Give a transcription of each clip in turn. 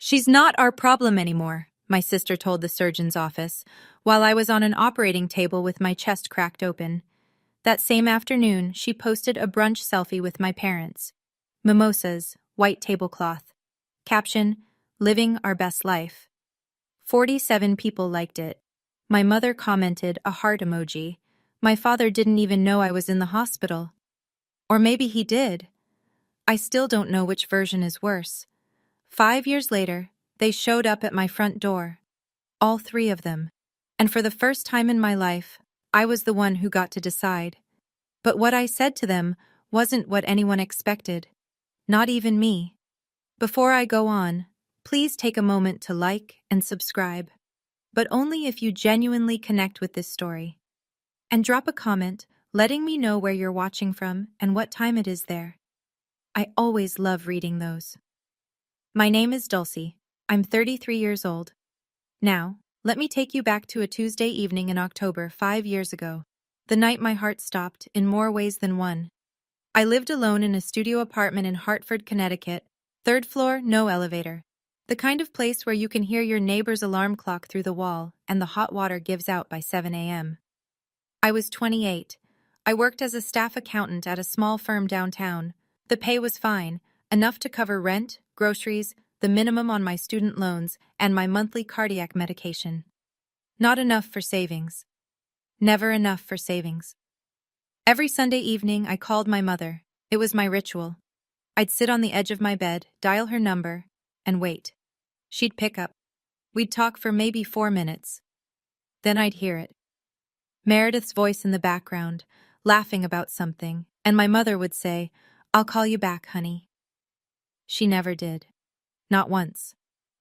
She's not our problem anymore, my sister told the surgeon's office, while I was on an operating table with my chest cracked open. That same afternoon, she posted a brunch selfie with my parents. Mimosas, white tablecloth. Caption, living our best life. 47 people liked it. My mother commented a heart emoji. My father didn't even know I was in the hospital. Or maybe he did. I still don't know which version is worse. 5 years later, they showed up at my front door. All three of them. And for the first time in my life, I was the one who got to decide. But what I said to them wasn't what anyone expected. Not even me. Before I go on, please take a moment to like and subscribe. But only if you genuinely connect with this story. And drop a comment letting me know where you're watching from and what time it is there. I always love reading those. My name is Dulcie. I'm 33 years old. Now, let me take you back to a Tuesday evening in October 5 years ago, the night my heart stopped in more ways than one. I lived alone in a studio apartment in Hartford, Connecticut, 3rd floor, no elevator. The kind of place where you can hear your neighbor's alarm clock through the wall and the hot water gives out by 7 a.m. I was 28. I worked as a staff accountant at a small firm downtown. The pay was fine, enough to cover rent, groceries, the minimum on my student loans, and my monthly cardiac medication. Not enough for savings. Never enough for savings. Every Sunday evening, I called my mother. It was my ritual. I'd sit on the edge of my bed, dial her number, and wait. She'd pick up. We'd talk for maybe 4 minutes. Then I'd hear it. Meredith's voice in the background, laughing about something, and my mother would say, "I'll call you back, honey." She never did. Not once.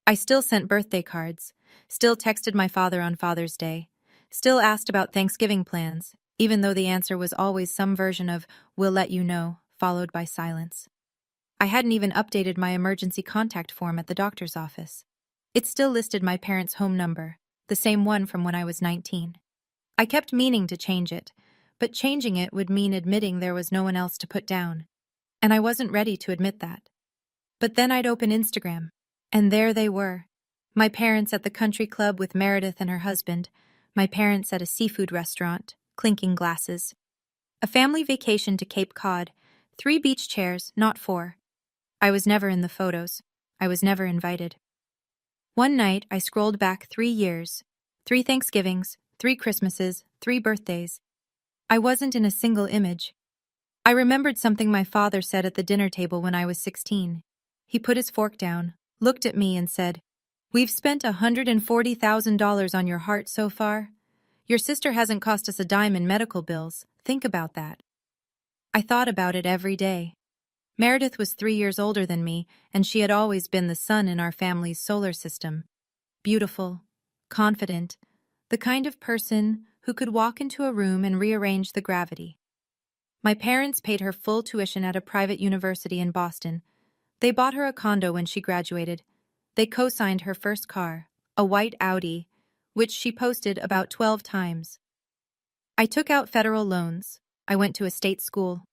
I still sent birthday cards, still texted my father on Father's Day, still asked about Thanksgiving plans, even though the answer was always some version of, "We'll let you know," followed by silence. I hadn't even updated my emergency contact form at the doctor's office. It still listed my parents' home number, the same one from when I was 19. I kept meaning to change it, but changing it would mean admitting there was no one else to put down. And I wasn't ready to admit that. But then I'd open Instagram, and there they were. My parents at the country club with Meredith and her husband, my parents at a seafood restaurant, clinking glasses. A family vacation to Cape Cod, 3 beach chairs, not 4. I was never in the photos. I was never invited. One night, I scrolled back 3 years, 3 Thanksgivings, 3 Christmases, 3 birthdays. I wasn't in a single image. I remembered something my father said at the dinner table when I was 16. He put his fork down, looked at me and said, "We've spent $140,000 on your heart so far. Your sister hasn't cost us a dime in medical bills. Think about that." I thought about it every day. Meredith was 3 years older than me, and she had always been the sun in our family's solar system. Beautiful, confident, the kind of person who could walk into a room and rearrange the gravity. My parents paid her full tuition at a private university in Boston. They bought her a condo when she graduated. They co-signed her first car, a white Audi, which she posted about 12 times. I took out federal loans. I went to a state school.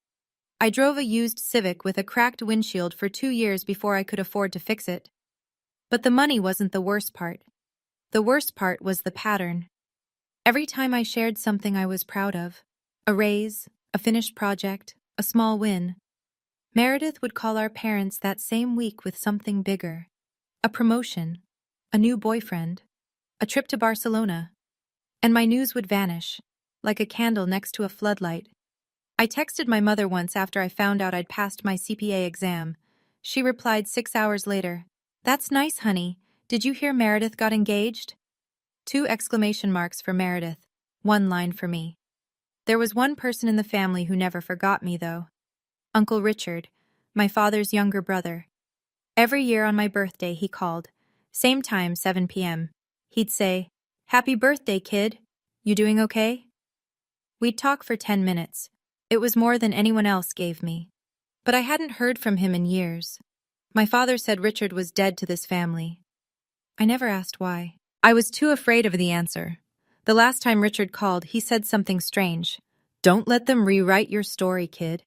I drove a used Civic with a cracked windshield for 2 years before I could afford to fix it. But the money wasn't the worst part. The worst part was the pattern. Every time I shared something I was proud of, a raise, a finished project, a small win, Meredith would call our parents that same week with something bigger. A promotion, a new boyfriend, a trip to Barcelona. And my news would vanish, like a candle next to a floodlight. I texted my mother once after I found out I'd passed my CPA exam. She replied 6 hours later, "That's nice, honey. Did you hear Meredith got engaged?" 2 exclamation marks for Meredith, 1 line for me. There was one person in the family who never forgot me, though. Uncle Richard, my father's younger brother. Every year on my birthday he called. Same time, 7 p.m. He'd say, "Happy birthday, kid. You doing okay?" We'd talk for 10 minutes. It was more than anyone else gave me. But I hadn't heard from him in years. My father said Richard was dead to this family. I never asked why. I was too afraid of the answer. The last time Richard called, he said something strange. "Don't let them rewrite your story, kid."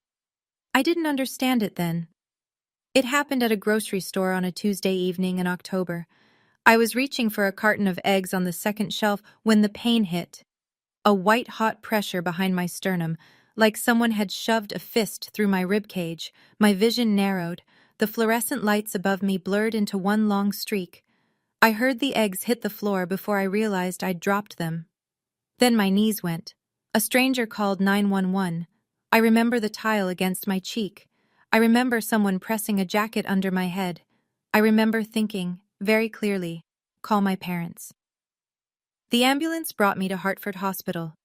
I didn't understand it then. It happened at a grocery store on a Tuesday evening in October. I was reaching for a carton of eggs on the second shelf when the pain hit. A white-hot pressure behind my sternum, like someone had shoved a fist through my ribcage. My vision narrowed. The fluorescent lights above me blurred into one long streak. I heard the eggs hit the floor before I realized I'd dropped them. Then my knees went. A stranger called 911. I remember the tile against my cheek. I remember someone pressing a jacket under my head. I remember thinking, very clearly, call my parents. The ambulance brought me to Hartford Hospital.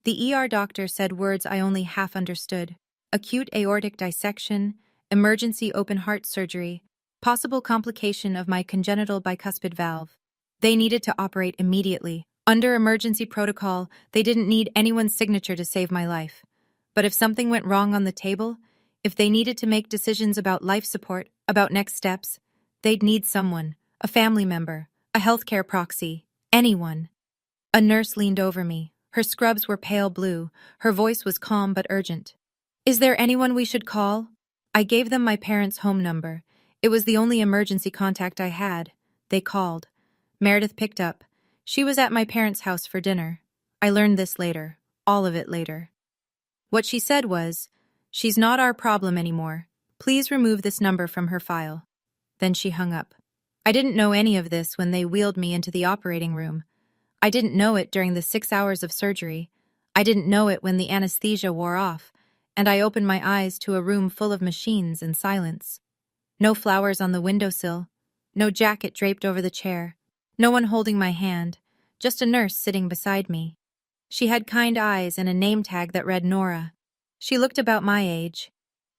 The ER doctor said words I only half understood. Acute aortic dissection, emergency open heart surgery, possible complication of my congenital bicuspid valve. They needed to operate immediately. Under emergency protocol, they didn't need anyone's signature to save my life. But if something went wrong on the table, if they needed to make decisions about life support, about next steps, they'd need someone, a family member, a healthcare proxy, anyone. A nurse leaned over me. Her scrubs were pale blue. Her voice was calm but urgent. Is there anyone we should call? I gave them my parents' home number. It was the only emergency contact I had. They called. Meredith picked up. She was at my parents' house for dinner. I learned this later. All of it later. What she said was, "She's not our problem anymore. Please remove this number from her file." Then she hung up. I didn't know any of this when they wheeled me into the operating room. I didn't know it during the 6 hours of surgery. I didn't know it when the anesthesia wore off, and I opened my eyes to a room full of machines and silence. No flowers on the windowsill, no jacket draped over the chair, no one holding my hand, just a nurse sitting beside me. She had kind eyes and a name tag that read Nora. She looked about my age.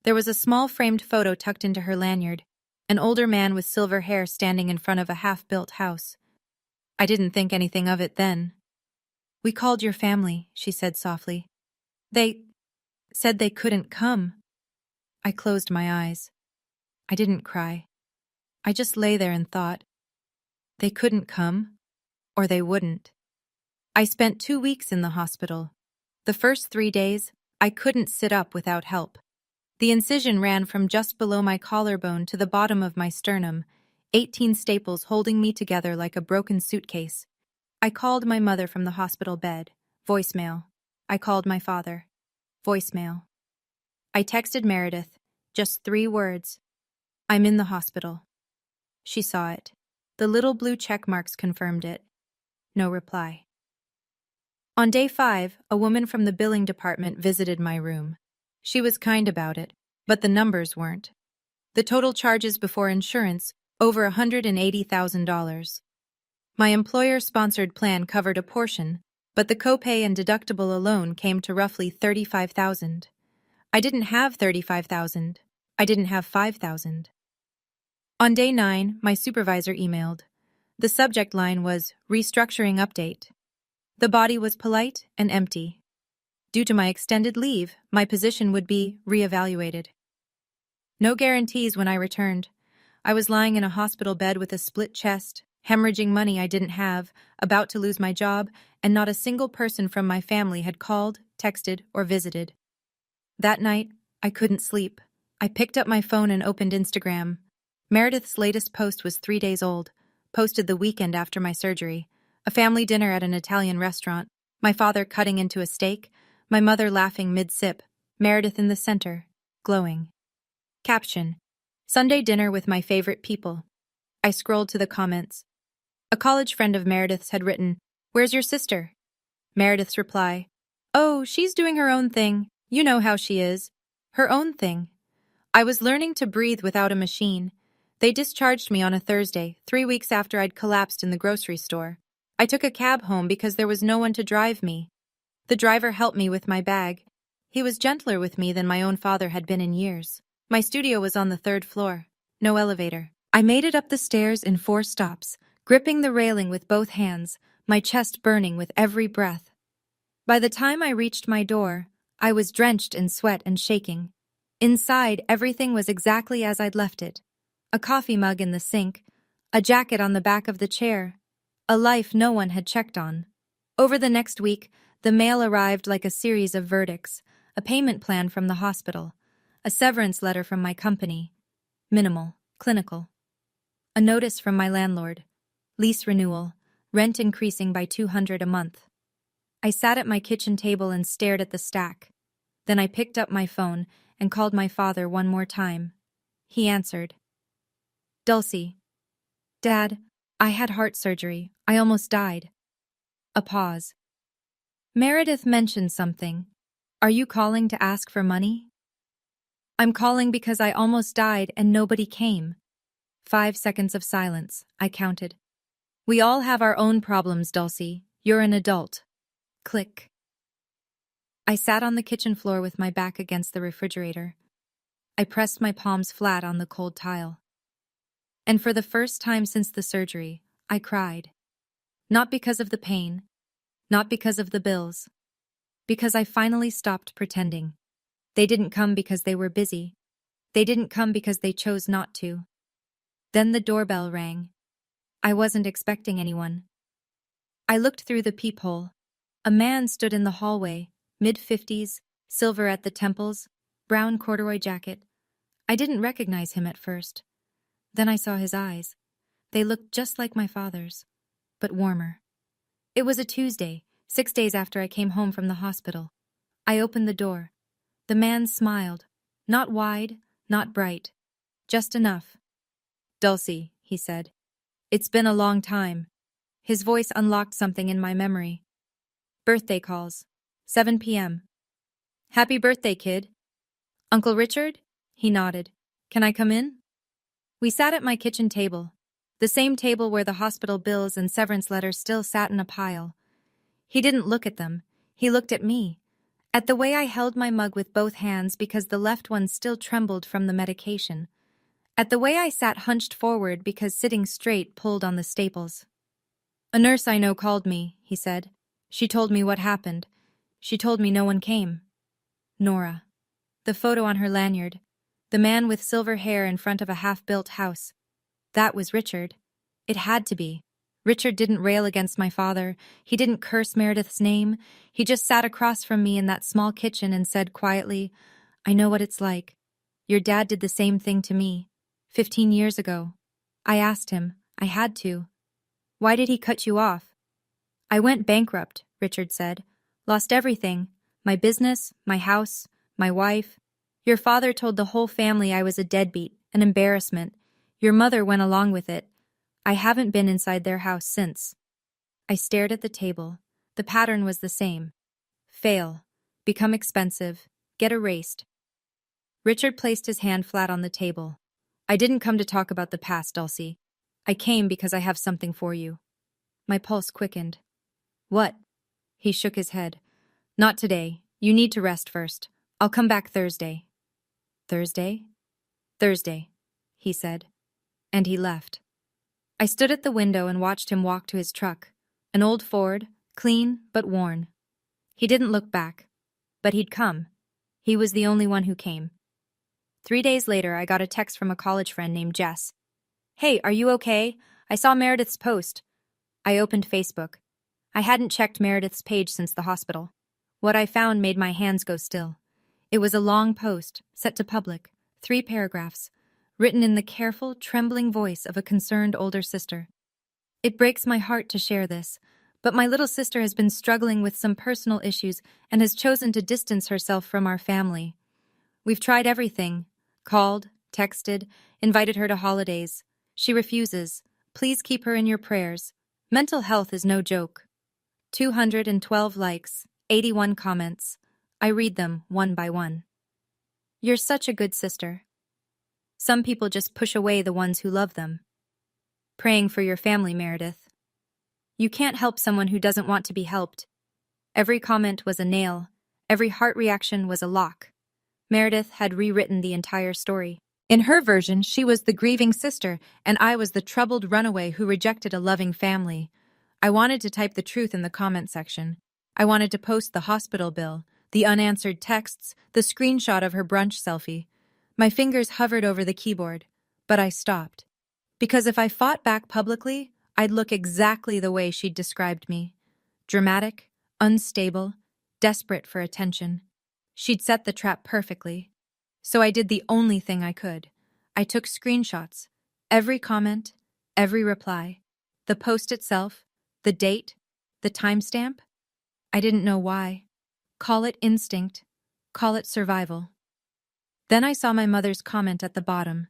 There was a small framed photo tucked into her lanyard, an older man with silver hair standing in front of a half-built house. I didn't think anything of it then. "We called your family," she said softly. "They said they couldn't come." I closed my eyes. I didn't cry. I just lay there and thought. They couldn't come, or they wouldn't. I spent 2 weeks in the hospital. The first 3 days, I couldn't sit up without help. The incision ran from just below my collarbone to the bottom of my sternum, 18 staples holding me together like a broken suitcase. I called my mother from the hospital bed. Voicemail. I called my father. Voicemail. I texted Meredith. Just 3 words. "I'm in the hospital." She saw it. The little blue check marks confirmed it. No reply. On day 5, a woman from the billing department visited my room. She was kind about it, but the numbers weren't. The total charges before insurance, over $180,000. My employer-sponsored plan covered a portion, but the copay and deductible alone came to roughly $35,000. I didn't have $35,000. I didn't have $5,000. On day 9, my supervisor emailed. The subject line was restructuring update. The body was polite and empty. Due to my extended leave, my position would be reevaluated. No guarantees when I returned. I was lying in a hospital bed with a split chest, hemorrhaging money I didn't have, about to lose my job, and not a single person from my family had called, texted, or visited. That night, I couldn't sleep. I picked up my phone and opened Instagram. Meredith's latest post was 3 days old, posted the weekend after my surgery. A family dinner at an Italian restaurant, my father cutting into a steak, my mother laughing mid-sip, Meredith in the center, glowing. Caption: Sunday dinner with my favorite people. I scrolled to the comments. A college friend of Meredith's had written, "Where's your sister?" Meredith's reply, "Oh, she's doing her own thing. You know how she is. Her own thing." I was learning to breathe without a machine. They discharged me on a Thursday, 3 weeks after I'd collapsed in the grocery store. I took a cab home because there was no one to drive me. The driver helped me with my bag. He was gentler with me than my own father had been in years. My studio was on the 3rd floor. No elevator. I made it up the stairs in 4 stops, gripping the railing with both hands, my chest burning with every breath. By the time I reached my door, I was drenched in sweat and shaking. Inside, everything was exactly as I'd left it. A coffee mug in the sink, a jacket on the back of the chair, a life no one had checked on. Over the next week, the mail arrived like a series of verdicts, a payment plan from the hospital, a severance letter from my company. Minimal. Clinical. A notice from my landlord. Lease renewal. Rent increasing by $200 a month. I sat at my kitchen table and stared at the stack. Then I picked up my phone and called my father one more time. He answered. Dulcie. Dad, I had heart surgery. I almost died. A pause. Meredith mentioned something. Are you calling to ask for money? I'm calling because I almost died and nobody came. 5 seconds of silence, I counted. We all have our own problems, Dulcie. You're an adult. Click. I sat on the kitchen floor with my back against the refrigerator. I pressed my palms flat on the cold tile. And for the first time since the surgery, I cried. Not because of the pain, not because of the bills, because I finally stopped pretending. They didn't come because they were busy. They didn't come because they chose not to. Then the doorbell rang. I wasn't expecting anyone. I looked through the peephole. A man stood in the hallway, mid-50s, silver at the temples, brown corduroy jacket. I didn't recognize him at first. Then I saw his eyes. They looked just like my father's, but warmer. It was a Tuesday, 6 days after I came home from the hospital. I opened the door. The man smiled, not wide, not bright, just enough. Dulcie, he said. It's been a long time. His voice unlocked something in my memory. Birthday calls. 7 p.m. Happy birthday, kid. Uncle Richard? He nodded. Can I come in? We sat at my kitchen table, the same table where the hospital bills and severance letters still sat in a pile. He didn't look at them. He looked at me, at the way I held my mug with both hands because the left one still trembled from the medication, at the way I sat hunched forward because sitting straight pulled on the staples. A nurse I know called me, he said. She told me what happened. She told me no one came. Nora. The photo on her lanyard. The man with silver hair in front of a half-built house. That was Richard. It had to be. Richard didn't rail against my father. He didn't curse Meredith's name. He just sat across from me in that small kitchen and said quietly, I know what it's like. Your dad did the same thing to me. 15 years ago. I asked him. I had to. Why did he cut you off? I went bankrupt, Richard said. Lost everything. My business, my house, my wife. Your father told the whole family I was a deadbeat, an embarrassment. Your mother went along with it. I haven't been inside their house since. I stared at the table. The pattern was the same. Fail. Become expensive. Get erased. Richard placed his hand flat on the table. I didn't come to talk about the past, Dulcie. I came because I have something for you. My pulse quickened. What? He shook his head. Not today. You need to rest first. I'll come back Thursday. Thursday? Thursday, he said. And he left. I stood at the window and watched him walk to his truck. An old Ford, clean but worn. He didn't look back. But he'd come. He was the only one who came. 3 days later, I got a text from a college friend named Jess. Hey, are you okay? I saw Meredith's post. I opened Facebook. I hadn't checked Meredith's page since the hospital. What I found made my hands go still. It was a long post, set to public, 3 paragraphs, written in the careful, trembling voice of a concerned older sister. It breaks my heart to share this, but my little sister has been struggling with some personal issues and has chosen to distance herself from our family. We've tried everything. Called, texted, invited her to holidays. She refuses. Please keep her in your prayers. Mental health is no joke. 212 likes, 81 comments. I read them one by one. You're such a good sister. Some people just push away the ones who love them. Praying for your family, Meredith. You can't help someone who doesn't want to be helped. Every comment was a nail. Every heart reaction was a lock. Meredith had rewritten the entire story. In her version, she was the grieving sister, and I was the troubled runaway who rejected a loving family. I wanted to type the truth in the comment section. I wanted to post the hospital bill, the unanswered texts, the screenshot of her brunch selfie. My fingers hovered over the keyboard, but I stopped. Because if I fought back publicly, I'd look exactly the way she'd described me. Dramatic, unstable, desperate for attention. She'd set the trap perfectly. So I did the only thing I could. I took screenshots. Every comment, every reply. The post itself, the date, the timestamp. I didn't know why. Call it instinct. Call it survival. Then I saw my mother's comment at the bottom.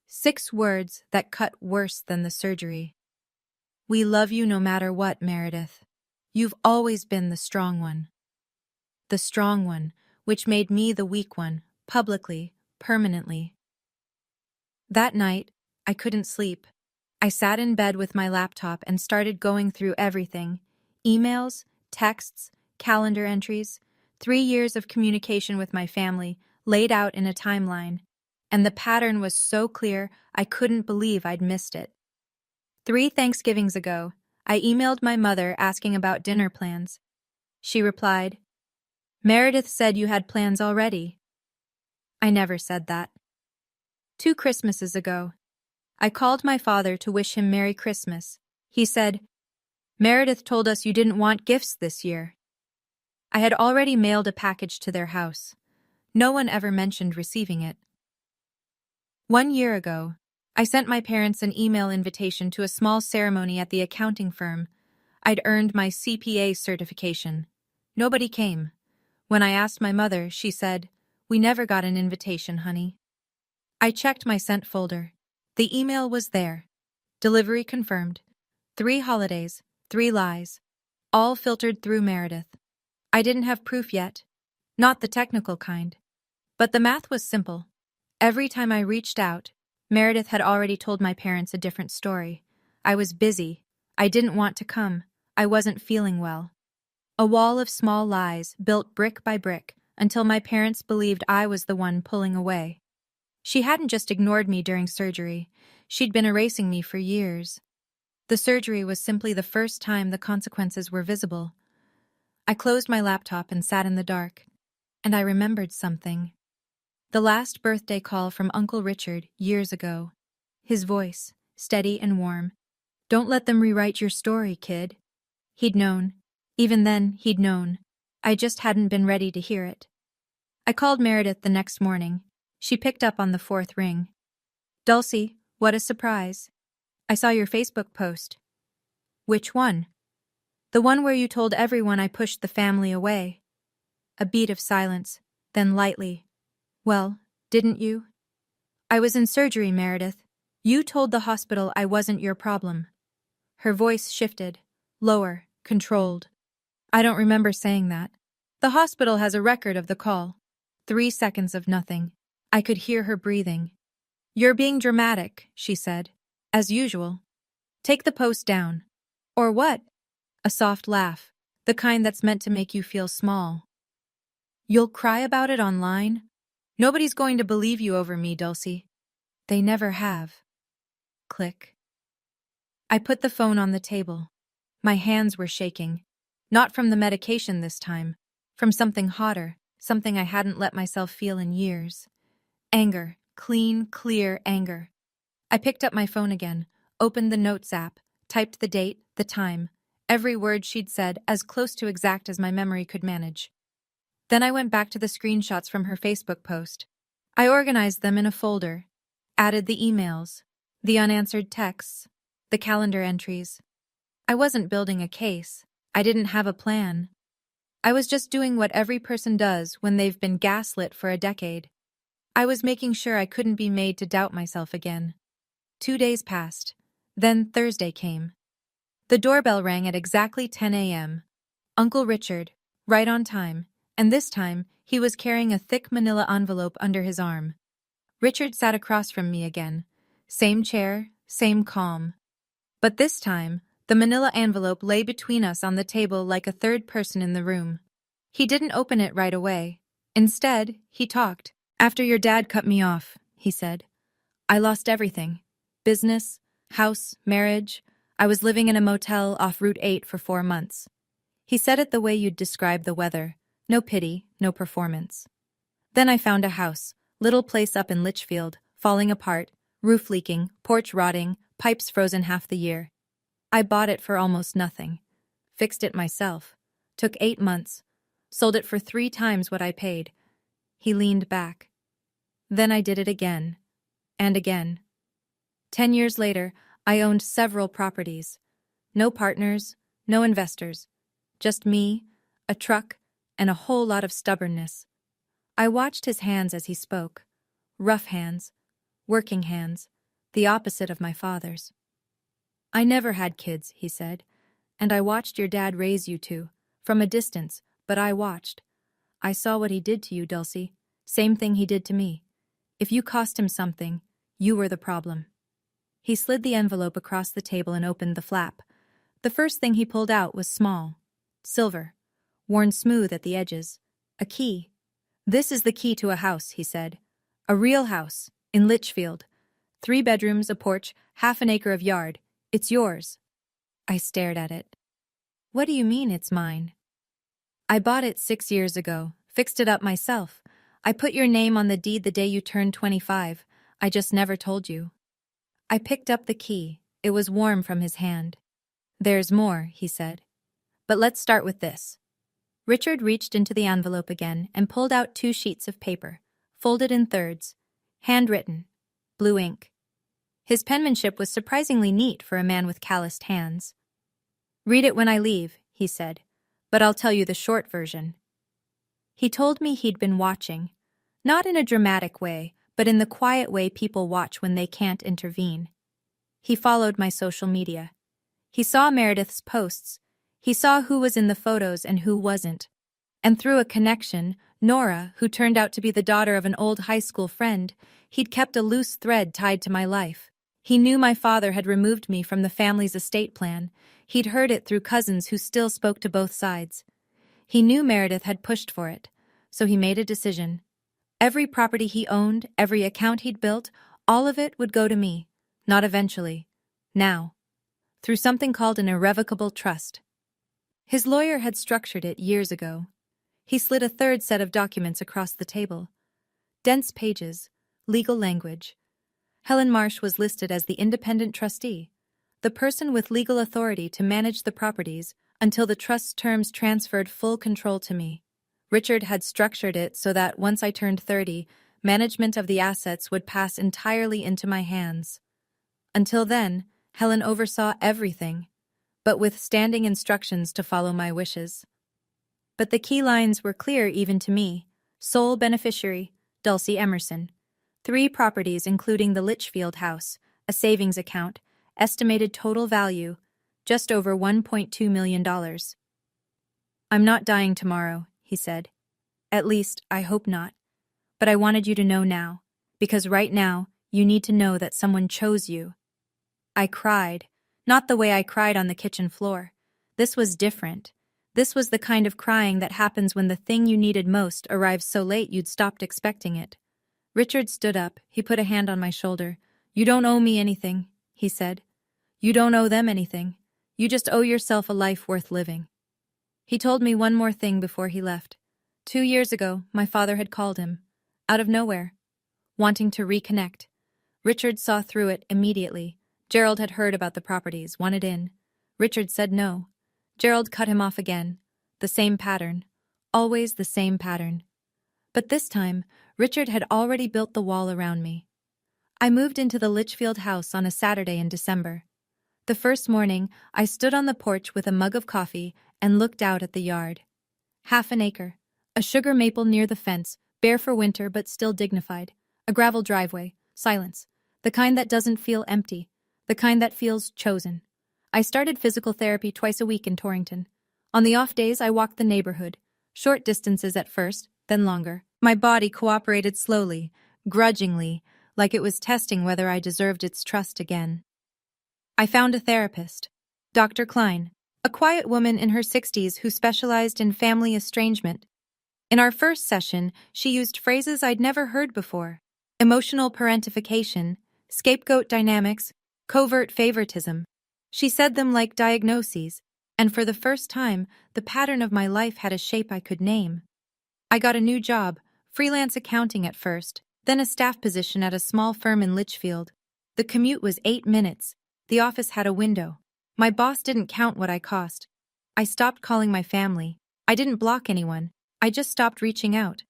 6 words that cut worse than the surgery. We love you no matter what, Meredith. You've always been the strong one. The strong one, which made me the weak one, publicly, permanently. That night, I couldn't sleep. I sat in bed with my laptop and started going through everything. Emails, texts, calendar entries, 3 years of communication with my family, laid out in a timeline. And the pattern was so clear, I couldn't believe I'd missed it. 3 Thanksgivings ago, I emailed my mother asking about dinner plans. She replied, "Meredith said you had plans already." I never said that. 2 Christmases ago, I called my father to wish him Merry Christmas. He said, "Meredith told us you didn't want gifts this year." I had already mailed a package to their house. No one ever mentioned receiving it. 1 year ago, I sent my parents an email invitation to a small ceremony at the accounting firm. I'd earned my CPA certification. Nobody came. When I asked my mother, she said, "We never got an invitation, honey." I checked my sent folder. The email was there. Delivery confirmed. 3 holidays, 3 lies. All filtered through Meredith. I didn't have proof yet. Not the technical kind. But the math was simple. Every time I reached out, Meredith had already told my parents a different story. I was busy. I didn't want to come. I wasn't feeling well. A wall of small lies built brick by brick until my parents believed I was the one pulling away. She hadn't just ignored me during surgery. She'd been erasing me for years. The surgery was simply the first time the consequences were visible. I closed my laptop and sat in the dark. And I remembered something. The last birthday call from Uncle Richard years ago. His voice, steady and warm. "Don't let them rewrite your story, kid." He'd known. Even then, he'd known. I just hadn't been ready to hear it. I called Meredith the next morning. She picked up on the 4th ring. "Dulcie, what a surprise. I saw your Facebook post." "Which one?" "The one where you told everyone I pushed the family away." A beat of silence, then lightly, "Well, didn't you?" "I was in surgery, Meredith. You told the hospital I wasn't your problem." Her voice shifted, lower, controlled. "I don't remember saying that. The hospital has a record of the call." 3 seconds of nothing. I could hear her breathing. "You're being dramatic," she said. "As usual. Take the post down." "Or what?" A soft laugh, the kind that's meant to make you feel small. "You'll cry about it online? Nobody's going to believe you over me, Dulcie." "They never have." Click. I put the phone on the table. My hands were shaking. Not from the medication this time. From something hotter, something I hadn't let myself feel in years. Anger. Clean, clear anger. I picked up my phone again, opened the Notes app, typed the date, the time, every word she'd said as close to exact as my memory could manage. Then I went back to the screenshots from her Facebook post. I organized them in a folder, added the emails, the unanswered texts, the calendar entries. I wasn't building a case. I didn't have a plan. I was just doing what every person does when they've been gaslit for a decade. I was making sure I couldn't be made to doubt myself again. 2 days passed. Then Thursday came. The doorbell rang at exactly 10 a.m. Uncle Richard, right on time, and this time he was carrying a thick manila envelope under his arm. Richard sat across from me again. Same chair, same calm. But this time, the manila envelope lay between us on the table like a third person in the room. He didn't open it right away. Instead, he talked. "After your dad cut me off," he said, "I lost everything. Business, house, marriage. I was living in a motel off Route 8 for 4 months." He said it the way you'd describe the weather. No pity, no performance. "Then I found a house, little place up in Litchfield, falling apart, roof leaking, porch rotting, pipes frozen half the year. I bought it for almost nothing. Fixed it myself. Took 8 months. Sold it for 3 times what I paid." He leaned back. "Then I did it again. And again. 10 years later, I owned several properties. No partners, no investors. Just me, a truck, and a whole lot of stubbornness. I watched his hands as he spoke. Rough hands, working hands, the opposite of my father's. I never had kids, he said, and I watched your dad raise you two, from a distance, but I watched. I saw what he did to you, Dulcie. Same thing he did to me. If you cost him something, you were the problem. He slid the envelope across the table and opened the flap. The first thing he pulled out was small, silver, worn smooth at the edges. A key. This is the key to a house, he said. A real house, in Litchfield. 3 bedrooms, a porch, half an acre of yard. It's yours. I stared at it. What do you mean it's mine? I bought it 6 years ago, fixed it up myself. I put your name on the deed the day you turned 25. I just never told you. I picked up the key. It was warm from his hand. There's more, he said. But let's start with this. Richard reached into the envelope again and pulled out 2 sheets of paper, folded in thirds, handwritten, blue ink. His penmanship was surprisingly neat for a man with calloused hands. Read it when I leave, he said, but I'll tell you the short version. He told me he'd been watching, not in a dramatic way, but in the quiet way people watch when they can't intervene. He followed my social media. He saw Meredith's posts. He saw who was in the photos and who wasn't. And through a connection, Nora, who turned out to be the daughter of an old high school friend, he'd kept a loose thread tied to my life. He knew my father had removed me from the family's estate plan. He'd heard it through cousins who still spoke to both sides. He knew Meredith had pushed for it, so he made a decision. Every property he owned, every account he'd built, all of it would go to me. Not eventually. Now. Through something called an irrevocable trust. His lawyer had structured it years ago. He slid a third set of documents across the table. Dense pages, legal language. Helen Marsh was listed as the independent trustee, the person with legal authority to manage the properties until the trust's terms transferred full control to me. Richard had structured it so that once I turned 30, management of the assets would pass entirely into my hands. Until then, Helen oversaw everything, but with standing instructions to follow my wishes. But the key lines were clear even to me. Sole beneficiary, Dulcie Emerson. 3 properties including the Litchfield house, a savings account, estimated total value, just over $1.2 million. I'm not dying tomorrow, he said. At least, I hope not. But I wanted you to know now, because right now, you need to know that someone chose you. I cried, not the way I cried on the kitchen floor. This was different. This was the kind of crying that happens when the thing you needed most arrives so late you'd stopped expecting it. Richard stood up. He put a hand on my shoulder. You don't owe me anything, he said. You don't owe them anything. You just owe yourself a life worth living. He told me one more thing before he left. 2 years ago, my father had called him, out of nowhere, wanting to reconnect. Richard saw through it immediately. Gerald had heard about the properties, wanted in. Richard said no. Gerald cut him off again. The same pattern. Always the same pattern. But this time, Richard had already built the wall around me. I moved into the Litchfield house on a Saturday in December. The first morning, I stood on the porch with a mug of coffee and looked out at the yard. Half an acre. A sugar maple near the fence, bare for winter but still dignified. A gravel driveway. Silence. The kind that doesn't feel empty. The kind that feels chosen. I started physical therapy twice a week in Torrington. On the off days, I walked the neighborhood. Short distances at first, then longer. My body cooperated slowly, grudgingly, like it was testing whether I deserved its trust again. I found a therapist, Dr. Klein, a quiet woman in her 60s who specialized in family estrangement. In our first session, she used phrases I'd never heard before: emotional parentification, scapegoat dynamics, covert favoritism. She said them like diagnoses, and for the first time, the pattern of my life had a shape I could name. I got a new job, freelance accounting at first, then a staff position at a small firm in Litchfield. The commute was 8 minutes. The office had a window. My boss didn't count what I cost. I stopped calling my family. I didn't block anyone. I just stopped reaching out.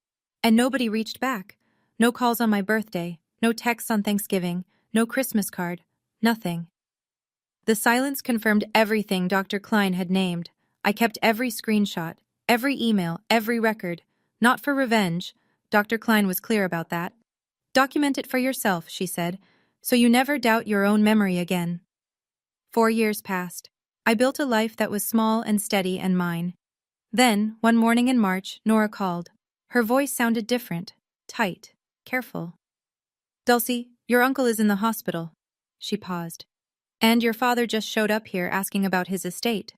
And nobody reached back. No calls on my birthday. No text on Thanksgiving, no Christmas card, nothing. The silence confirmed everything Dr. Klein had named. I kept every screenshot, every email, every record. Not for revenge. Dr. Klein was clear about that. Document it for yourself, she said, so you never doubt your own memory again. 4 years passed. I built a life that was small and steady and mine. Then, one morning in March, Nora called. Her voice sounded different, tight, careful. Dulcie, your uncle is in the hospital. She paused. And your father just showed up here asking about his estate.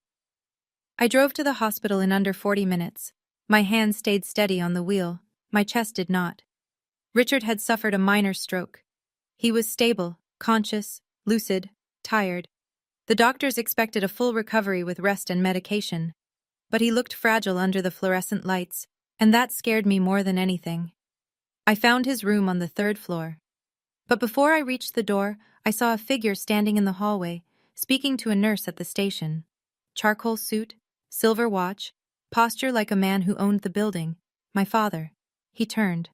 I drove to the hospital in under 40 minutes. My hand stayed steady on the wheel. My chest did not. Richard had suffered a minor stroke. He was stable, conscious, lucid, tired. The doctors expected a full recovery with rest and medication. But he looked fragile under the fluorescent lights, and that scared me more than anything. I found his room on the 3rd floor. But before I reached the door, I saw a figure standing in the hallway, speaking to a nurse at the station. Charcoal suit, silver watch, posture like a man who owned the building. My father. He turned.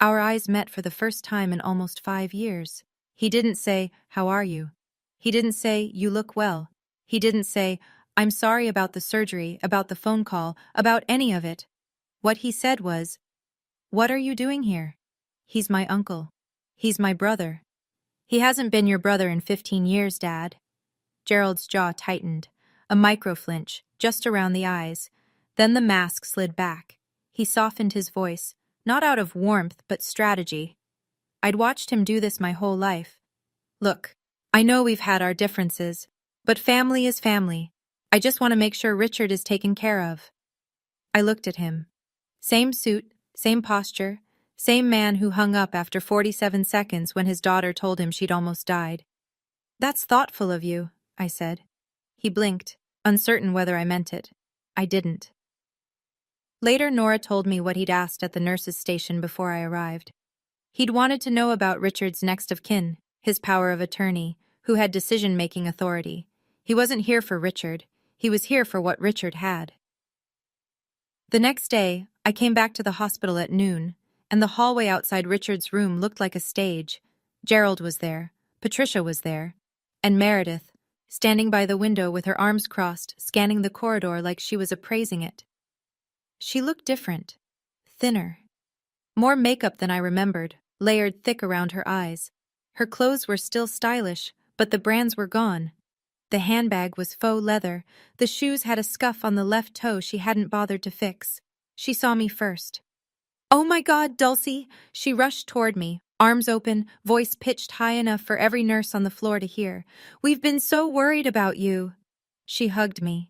Our eyes met for the first time in almost 5 years. He didn't say, "How are you?" He didn't say, "You look well." He didn't say, "I'm sorry about the surgery, about the phone call, about any of it." What he said was, "What are you doing here?" He's my uncle. He's my brother. He hasn't been your brother in 15 years, Dad. Gerald's jaw tightened, a micro-flinch, just around the eyes. Then the mask slid back. He softened his voice, not out of warmth but strategy. I'd watched him do this my whole life. Look, I know we've had our differences, but family is family. I just want to make sure Richard is taken care of. I looked at him. Same suit, same posture, same man who hung up after 47 seconds when his daughter told him she'd almost died. That's thoughtful of you, I said. He blinked, uncertain whether I meant it. I didn't. Later, Nora told me what he'd asked at the nurse's station before I arrived. He'd wanted to know about Richard's next of kin, his power of attorney, who had decision-making authority. He wasn't here for Richard. He was here for what Richard had. The next day, I came back to the hospital at noon, and the hallway outside Richard's room looked like a stage. Gerald was there, Patricia was there, and Meredith, standing by the window with her arms crossed, scanning the corridor like she was appraising it. She looked different, thinner. More makeup than I remembered, layered thick around her eyes. Her clothes were still stylish, but the brands were gone. The handbag was faux leather. The shoes had a scuff on the left toe she hadn't bothered to fix. She saw me first. "Oh my God, Dulcie!" She rushed toward me, arms open, voice pitched high enough for every nurse on the floor to hear. "We've been so worried about you." She hugged me.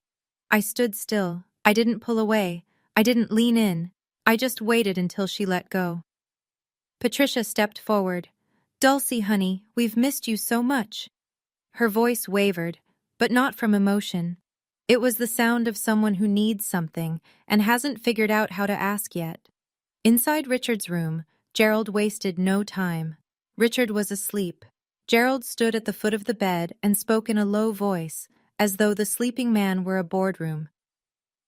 I stood still. I didn't pull away. I didn't lean in. I just waited until she let go. Patricia stepped forward. "Dulcie, honey, we've missed you so much." Her voice wavered, but not from emotion. It was the sound of someone who needs something and hasn't figured out how to ask yet. Inside Richard's room, Gerald wasted no time. Richard was asleep. Gerald stood at the foot of the bed and spoke in a low voice, as though the sleeping man were a boardroom.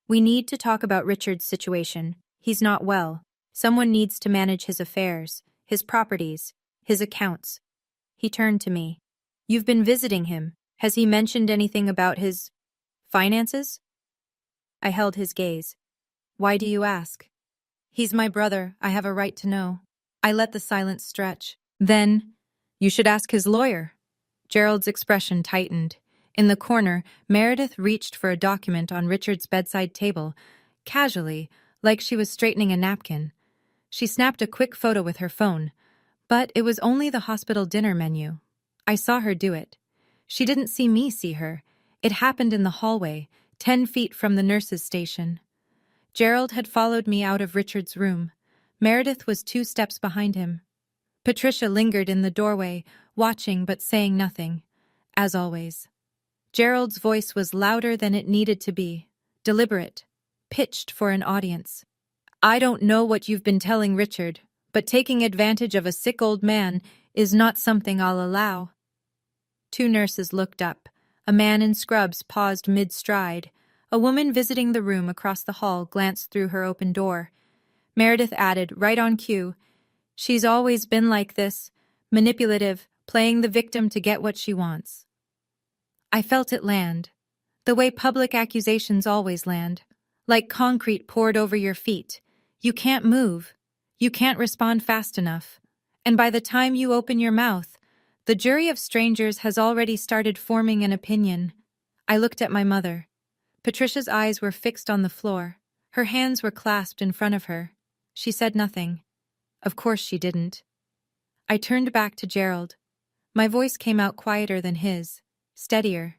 "We need to talk about Richard's situation. He's not well. Someone needs to manage his affairs, his properties, his accounts." He turned to me. "You've been visiting him. Has he mentioned anything about his finances?" I held his gaze. "Why do you ask?" "He's my brother. I have a right to know." I let the silence stretch. "Then, you should ask his lawyer." Gerald's expression tightened. In the corner, Meredith reached for a document on Richard's bedside table, casually, like she was straightening a napkin. She snapped a quick photo with her phone, but it was only the hospital dinner menu. I saw her do it. She didn't see me see her. It happened in the hallway, 10 feet from the nurse's station. Gerald had followed me out of Richard's room. Meredith was 2 steps behind him. Patricia lingered in the doorway, watching but saying nothing, as always. Gerald's voice was louder than it needed to be, deliberate, pitched for an audience. "I don't know what you've been telling Richard, but taking advantage of a sick old man is not something I'll allow." 2 nurses looked up. A man in scrubs paused mid-stride. A woman visiting the room across the hall glanced through her open door. Meredith added, right on cue, "She's always been like this. manipulative, playing the victim to get what she wants. I felt it land, the way public accusations always land, like concrete poured over your feet. You can't move, you can't respond fast enough, and by the time you open your mouth, the jury of strangers has already started forming an opinion. I looked at my mother. Patricia's eyes were fixed on the floor. Her hands were clasped in front of her. She said nothing. Of course she didn't. I turned back to Gerald. My voice came out quieter than his, steadier.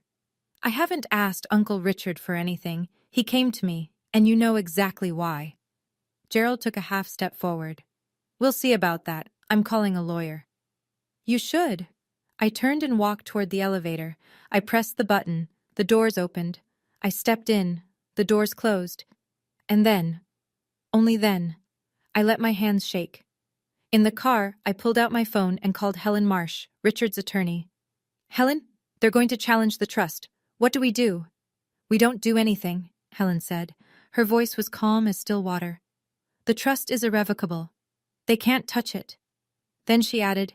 I haven't asked Uncle Richard for anything. He came to me, and you know exactly why. Gerald took a half step forward. We'll see about that. I'm calling a lawyer. You should. I turned and walked toward the elevator. I pressed the button. The doors opened. I stepped in. The doors closed. And then, only then, I let my hands shake. In the car, I pulled out my phone and called Helen Marsh, Richard's attorney. Helen, they're going to challenge the trust. What do we do? We don't do anything, Helen said. Her voice was calm as still water. The trust is irrevocable. They can't touch it. Then she added,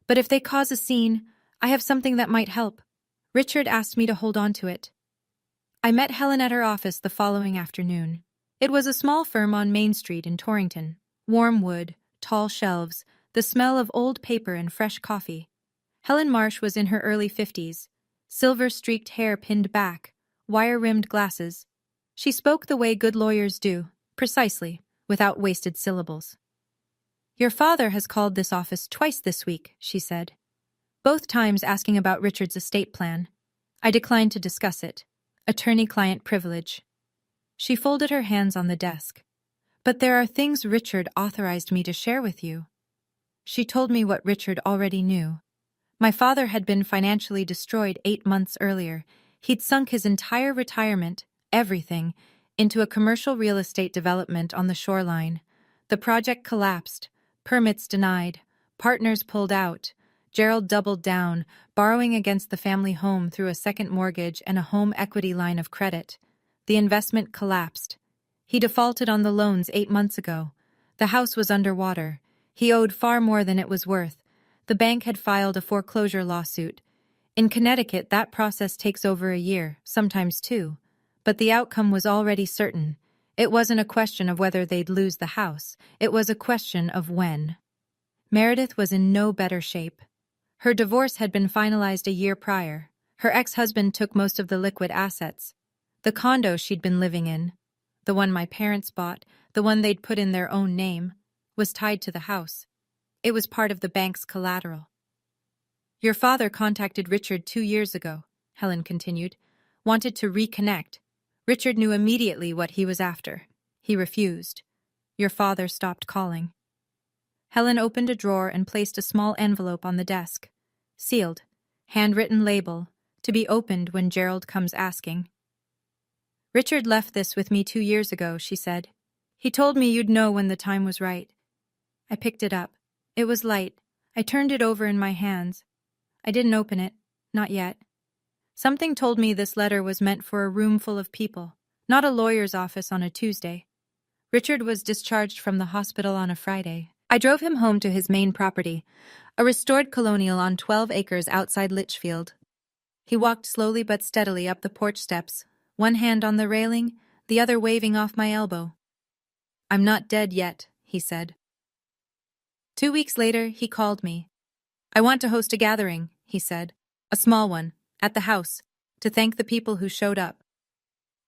but if they cause a scene, I have something that might help. Richard asked me to hold on to it. I met Helen at her office the following afternoon. It was a small firm on Main Street in Torrington. Warm wood, tall shelves, the smell of old paper and fresh coffee. Helen Marsh was in her early 50s, silver-streaked hair pinned back, wire-rimmed glasses. She spoke the way good lawyers do, precisely, without wasted syllables. Your father has called this office twice this week, she said. Both times asking about Richard's estate plan. I declined to discuss it. Attorney-client privilege. She folded her hands on the desk. But there are things Richard authorized me to share with you. She told me what Richard already knew. My father had been financially destroyed 8 months earlier. He'd sunk his entire retirement, everything, into a commercial real estate development on the shoreline. The project collapsed, permits denied, partners pulled out. Gerald doubled down, borrowing against the family home through a second mortgage and a home equity line of credit. The investment collapsed. He defaulted on the loans 8 months ago. The house was underwater. He owed far more than it was worth. The bank had filed a foreclosure lawsuit. In Connecticut, that process takes over a year, sometimes 2. But the outcome was already certain. It wasn't a question of whether they'd lose the house. It was a question of when. Meredith was in no better shape. Her divorce had been finalized a year prior. Her ex-husband took most of the liquid assets. The condo she'd been living in, the one my parents bought, the one they'd put in their own name, was tied to the house. It was part of the bank's collateral. Your father contacted Richard 2 years ago, Helen continued, wanted to reconnect. Richard knew immediately what he was after. He refused. Your father stopped calling. Helen opened a drawer and placed a small envelope on the desk. Sealed. Handwritten label. To be opened when Gerald comes asking. Richard left this with me 2 years ago, she said. He told me you'd know when the time was right. I picked it up. It was light. I turned it over in my hands. I didn't open it. Not yet. Something told me this letter was meant for a room full of people, not a lawyer's office on a Tuesday. Richard was discharged from the hospital on a Friday. I drove him home to his main property, a restored colonial on 12 acres outside Litchfield. He walked slowly but steadily up the porch steps, one hand on the railing, the other waving off my elbow. I'm not dead yet, he said. 2 weeks later, he called me. I want to host a gathering, he said, a small one, at the house, to thank the people who showed up.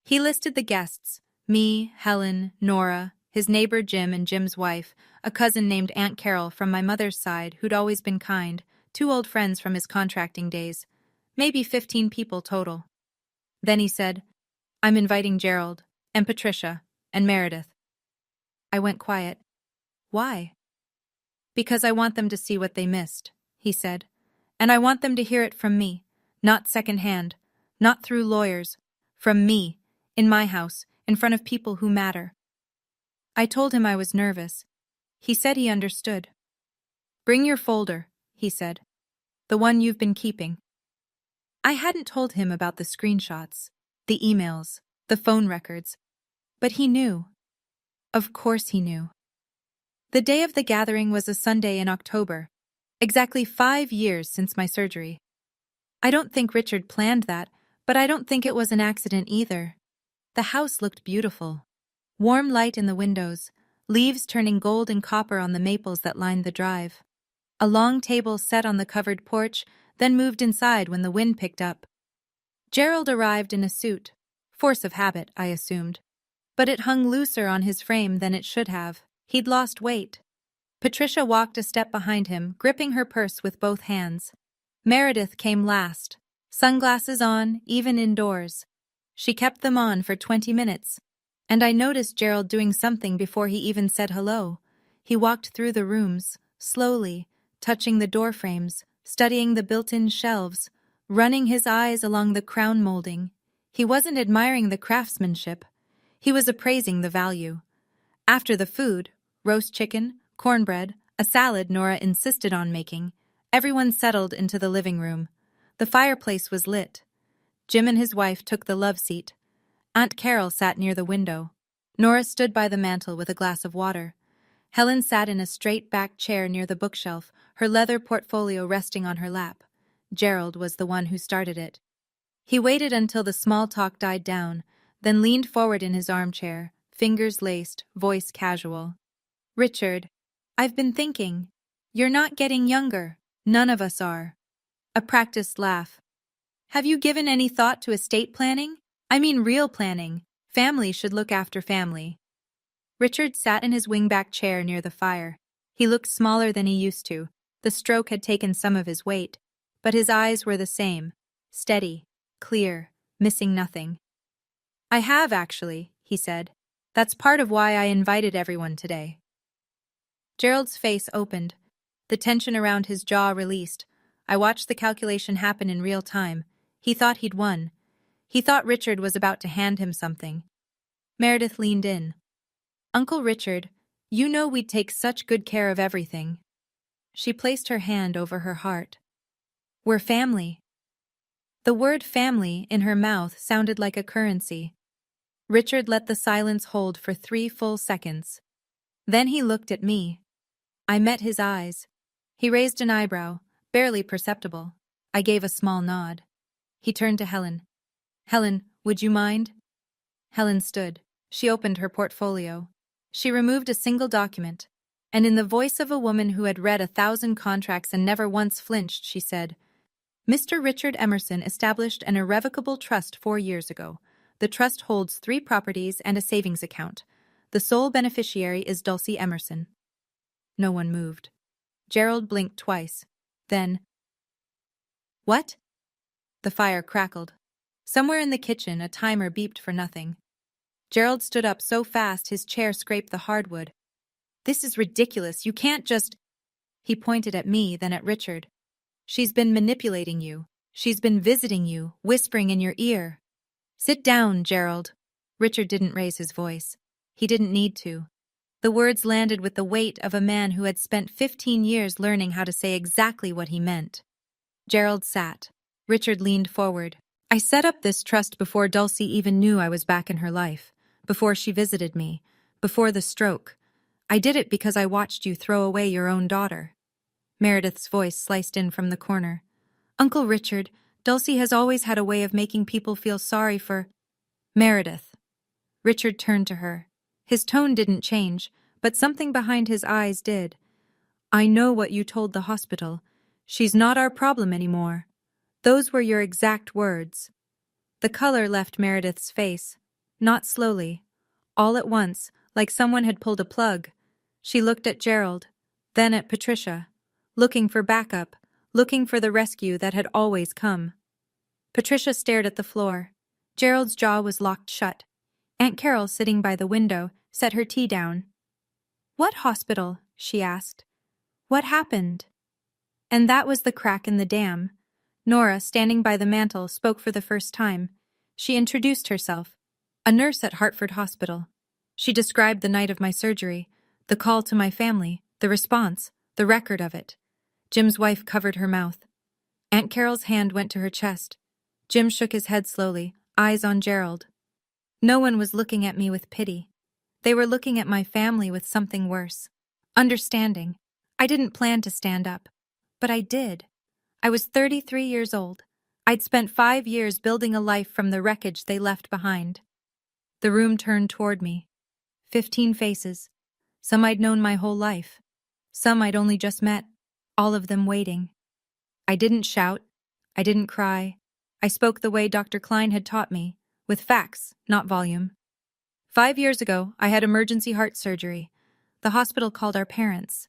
He listed the guests, me, Helen, Nora, his neighbor Jim and Jim's wife, a cousin named Aunt Carol from my mother's side who'd always been kind, 2 old friends from his contracting days, maybe 15 people total. Then he said, I'm inviting Gerald, and Patricia, and Meredith. I went quiet. Why? Because I want them to see what they missed, he said, and I want them to hear it from me, not secondhand, not through lawyers, from me, in my house, in front of people who matter. I told him I was nervous. He said he understood. Bring your folder, he said, the one you've been keeping. I hadn't told him about the screenshots, the emails, the phone records, but he knew. Of course he knew. The day of the gathering was a Sunday in October. Exactly 5 years since my surgery. I don't think Richard planned that, but I don't think it was an accident either. The house looked beautiful. Warm light in the windows, leaves turning gold and copper on the maples that lined the drive. A long table set on the covered porch, then moved inside when the wind picked up. Gerald arrived in a suit. Force of habit, I assumed. But it hung looser on his frame than it should have. He'd lost weight. Patricia walked a step behind him, gripping her purse with both hands. Meredith came last. Sunglasses on, even indoors. She kept them on for 20 minutes. And I noticed Gerald doing something before he even said hello. He walked through the rooms, slowly, touching the door frames, studying the built-in shelves, running his eyes along the crown molding. He wasn't admiring the craftsmanship. He was appraising the value. After the food, roast chicken, cornbread, a salad Nora insisted on making, everyone settled into the living room. The fireplace was lit. Jim and his wife took the love seat. Aunt Carol sat near the window. Nora stood by the mantel with a glass of water. Helen sat in a straight-backed chair near the bookshelf, her leather portfolio resting on her lap. Gerald was the one who started it. He waited until the small talk died down, then leaned forward in his armchair, fingers laced, voice casual. "Richard, I've been thinking. You're not getting younger. None of us are." A practiced laugh. "Have you given any thought to estate planning? I mean real planning. Family should look after family." Richard sat in his wingback chair near the fire. He looked smaller than he used to. The stroke had taken some of his weight, but his eyes were the same, steady, clear, missing nothing. "I have, actually," he said. "That's part of why I invited everyone today." Gerald's face opened. The tension around his jaw released. I watched the calculation happen in real time. He thought he'd won. He thought Richard was about to hand him something. Meredith leaned in. "Uncle Richard, you know we'd take such good care of everything." She placed her hand over her heart. "We're family." The word family in her mouth sounded like a currency. Richard let the silence hold for 3 full seconds. Then he looked at me. I met his eyes. He raised an eyebrow, barely perceptible. I gave a small nod. He turned to Helen. "Helen, would you mind?" Helen stood. She opened her portfolio. She removed a single document, and in the voice of a woman who had read 1,000 contracts and never once flinched, she said, "Mr. Richard Emerson established an irrevocable trust 4 years ago. The trust holds 3 properties and a savings account. The sole beneficiary is Dulcie Emerson." No one moved. Gerald blinked twice. Then, "What?" The fire crackled. Somewhere in the kitchen, a timer beeped for nothing. Gerald stood up so fast his chair scraped the hardwood. "This is ridiculous. You can't just—" He pointed at me, then at Richard. "She's been manipulating you. She's been visiting you, whispering in your ear." "Sit down, Gerald." Richard didn't raise his voice. He didn't need to. The words landed with the weight of a man who had spent 15 years learning how to say exactly what he meant. Gerald sat. Richard leaned forward. "I set up this trust before Dulcie even knew I was back in her life, before she visited me, before the stroke. I did it because I watched you throw away your own daughter." Meredith's voice sliced in from the corner. "Uncle Richard, Dulcie has always had a way of making people feel sorry for—" "Meredith." Richard turned to her. His tone didn't change, but something behind his eyes did. "I know what you told the hospital. She's not our problem anymore. Those were your exact words." The color left Meredith's face. Not slowly. All at once, like someone had pulled a plug. She looked at Gerald, then at Patricia, looking for backup, looking for the rescue that had always come. Patricia stared at the floor. Gerald's jaw was locked shut. Aunt Carol, sitting by the window, set her tea down. "What hospital?" she asked. "What happened?" And that was the crack in the dam. Nora, standing by the mantel, spoke for the first time. She introduced herself. "A nurse at Hartford Hospital." She described the night of my surgery, the call to my family, the response, the record of it. Jim's wife covered her mouth. Aunt Carol's hand went to her chest. Jim shook his head slowly, eyes on Gerald. No one was looking at me with pity. They were looking at my family with something worse. Understanding. I didn't plan to stand up. But I did. I was 33 years old. I'd spent 5 years building a life from the wreckage they left behind. The room turned toward me. 15 faces. Some I'd known my whole life. Some I'd only just met. All of them waiting. I didn't shout. I didn't cry. I spoke the way Dr. Klein had taught me, with facts, not volume. 5 years ago, I had emergency heart surgery. The hospital called our parents.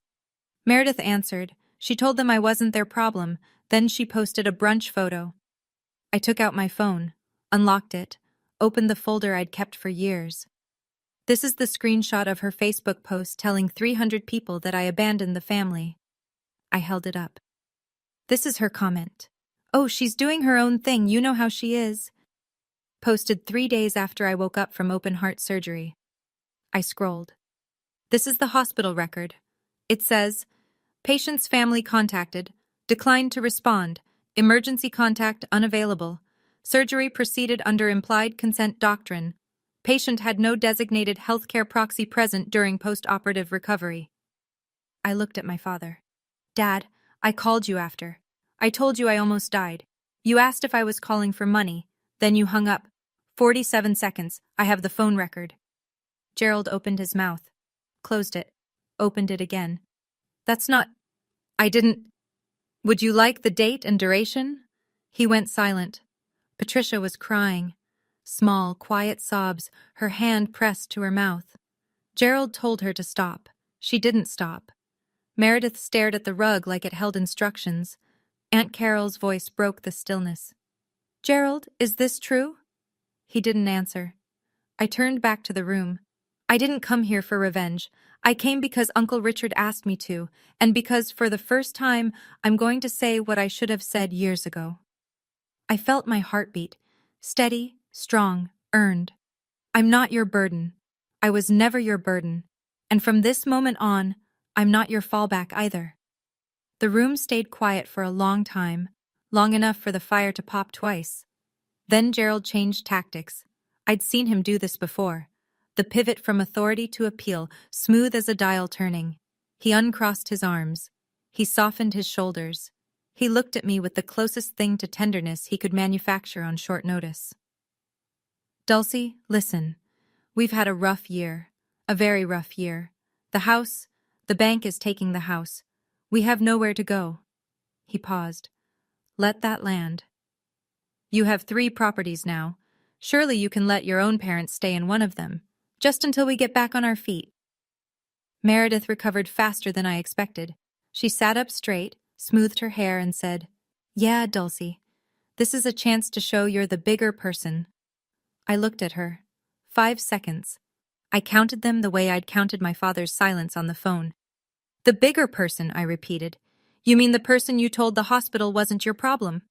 Meredith answered. She told them I wasn't their problem. Then she posted a brunch photo. I took out my phone, unlocked it, opened the folder I'd kept for years. This is the screenshot of her Facebook post telling 300 people that I abandoned the family. I held it up. This is her comment. "Oh, she's doing her own thing, you know how she is." Posted 3 days after I woke up from open heart surgery. I scrolled. This is the hospital record. It says, "Patient's family contacted, declined to respond, emergency contact unavailable. Surgery proceeded under implied consent doctrine. Patient had no designated healthcare proxy present during post-operative recovery." I looked at my father. "Dad, I called you after. I told you I almost died. You asked if I was calling for money. Then you hung up. 47 seconds. I have the phone record." Gerald opened his mouth, closed it, opened it again. "That's not... I didn't... Would you like the date and duration?" He went silent. Patricia was crying. Small, quiet sobs, her hand pressed to her mouth. Gerald told her to stop. She didn't stop. Meredith stared at the rug like it held instructions. Aunt Carol's voice broke the stillness. "Gerald, is this true?" He didn't answer. I turned back to the room. I didn't come here for revenge. I came because Uncle Richard asked me to, and because for the first time I'm going to say what I should have said years ago. I felt my heartbeat. Steady, strong, earned. I'm not your burden. I was never your burden. And from this moment on, I'm not your fallback either. The room stayed quiet for a long time, long enough for the fire to pop twice. Then Gerald changed tactics. I'd seen him do this before. The pivot from authority to appeal, smooth as a dial turning. He uncrossed his arms. He softened his shoulders. He looked at me with the closest thing to tenderness he could manufacture on short notice. "Dulcie, listen. We've had a rough year. A very rough year. The bank is taking the house. We have nowhere to go." He paused. "Let that land. You have 3 properties now. Surely you can let your own parents stay in one of them, just until we get back on our feet." Meredith recovered faster than I expected. She sat up straight, smoothed her hair, and said, "Yeah, Dulcie. This is a chance to show you're the bigger person." I looked at her. 5 seconds. I counted them the way I'd counted my father's silence on the phone. "The bigger person," I repeated. "You mean the person you told the hospital wasn't your problem?"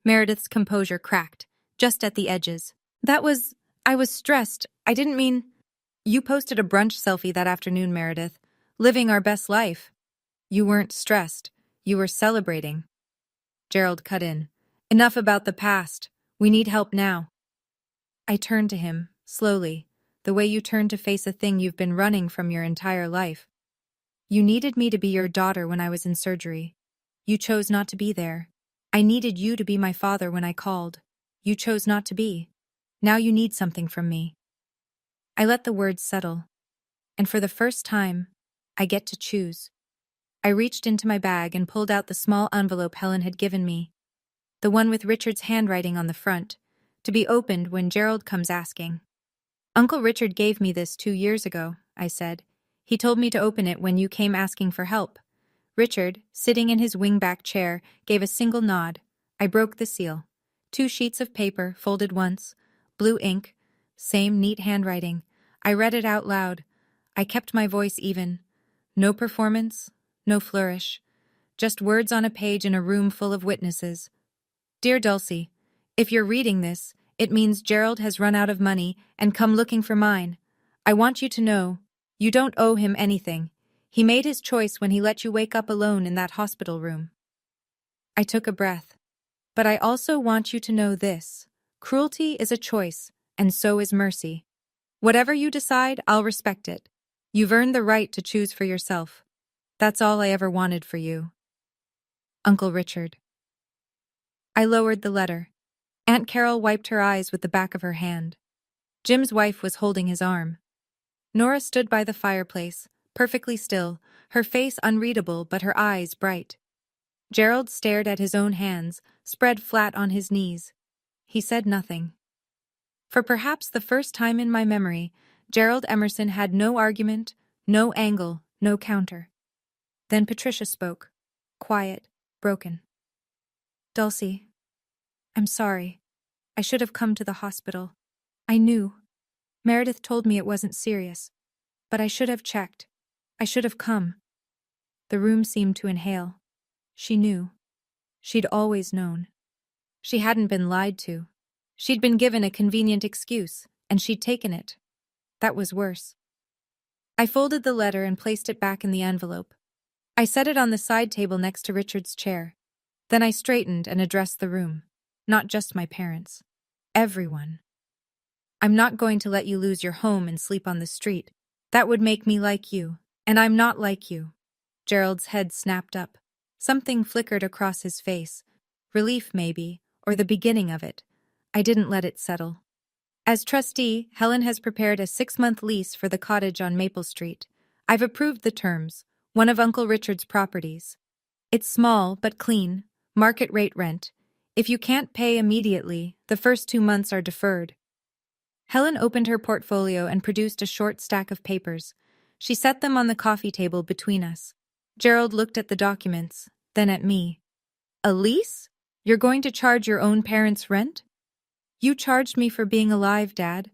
Meredith's composure cracked, just at the edges. I was stressed. I didn't mean..." "You posted a brunch selfie that afternoon, Meredith. Living our best life." "You weren't stressed. You were celebrating." Gerald cut in. "Enough about the past. We need help now." I turned to him, slowly, the way you turn to face a thing you've been running from your entire life. "You needed me to be your daughter when I was in surgery. You chose not to be there. I needed you to be my father when I called. You chose not to be. Now you need something from me." I let the words settle. And for the first time, I get to choose. I reached into my bag and pulled out the small envelope Helen had given me. The one with Richard's handwriting on the front, to be opened when Gerald comes asking. "Uncle Richard gave me this 2 years ago," I said. "He told me to open it when you came asking for help." Richard, sitting in his wingback chair, gave a single nod. I broke the seal. 2 sheets of paper, folded once. Blue ink. Same neat handwriting. I read it out loud. I kept my voice even. No performance, no flourish. Just words on a page in a room full of witnesses. "Dear Dulcie, if you're reading this, it means Gerald has run out of money and come looking for mine. I want you to know, you don't owe him anything. He made his choice when he let you wake up alone in that hospital room." I took a breath. "But I also want you to know this. Cruelty is a choice, and so is mercy. Whatever you decide, I'll respect it. You've earned the right to choose for yourself. That's all I ever wanted for you." Uncle Richard. I lowered the letter. Aunt Carol wiped her eyes with the back of her hand. Jim's wife was holding his arm. Nora stood by the fireplace, perfectly still, her face unreadable but her eyes bright. Gerald stared at his own hands, spread flat on his knees. He said nothing. For perhaps the first time in my memory, Gerald Emerson had no argument, no angle, no counter. Then Patricia spoke. Quiet, broken. Dulcie, I'm sorry. I should have come to the hospital. I knew. Meredith told me it wasn't serious. But I should have checked. I should have come. The room seemed to inhale. She knew. She'd always known. She hadn't been lied to. She'd been given a convenient excuse, and she'd taken it. That was worse. I folded the letter and placed it back in the envelope. I set it on the side table next to Richard's chair. Then I straightened and addressed the room. Not just my parents. Everyone. I'm not going to let you lose your home and sleep on the street. That would make me like you, and I'm not like you. Gerald's head snapped up. Something flickered across his face. Relief, maybe, or the beginning of it. I didn't let it settle. As trustee, Helen has prepared a 6-month lease for the cottage on Maple Street. I've approved the terms, one of Uncle Richard's properties. It's small but clean, market rate rent. If you can't pay immediately, the first 2 months are deferred. Helen opened her portfolio and produced a short stack of papers. She set them on the coffee table between us. Gerald looked at the documents, then at me. A lease? You're going to charge your own parents' rent? You charged me for being alive, Dad.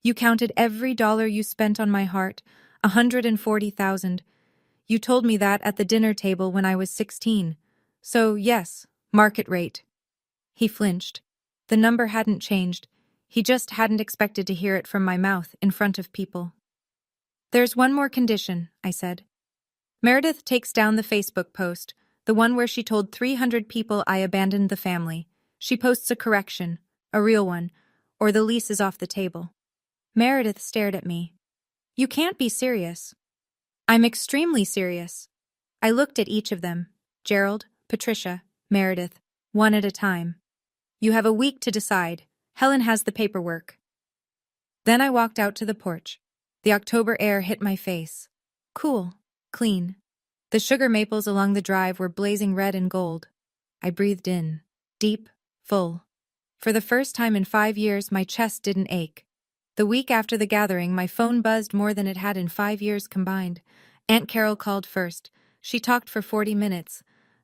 You counted every dollar you spent on my heart, 140,000. You told me that at the dinner table when I was 16. So, yes, market rate. He flinched. The number hadn't changed. He just hadn't expected to hear it from my mouth in front of people. There's one more condition, I said. Meredith takes down the Facebook post, the one where she told 300 people I abandoned the family. She posts a correction, a real one, or the lease is off the table. Meredith stared at me. You can't be serious. I'm extremely serious. I looked at each of them, Gerald, Patricia, Meredith, one at a time. You have a week to decide. Helen has the paperwork. Then I walked out to the porch. The October air hit my face. Cool, clean. The sugar maples along the drive were blazing red and gold. I breathed in, deep, full. For the first time in 5 years, my chest didn't ache. The week after the gathering, my phone buzzed more than it had in 5 years combined. Aunt Carol called first. She talked for 40 minutes.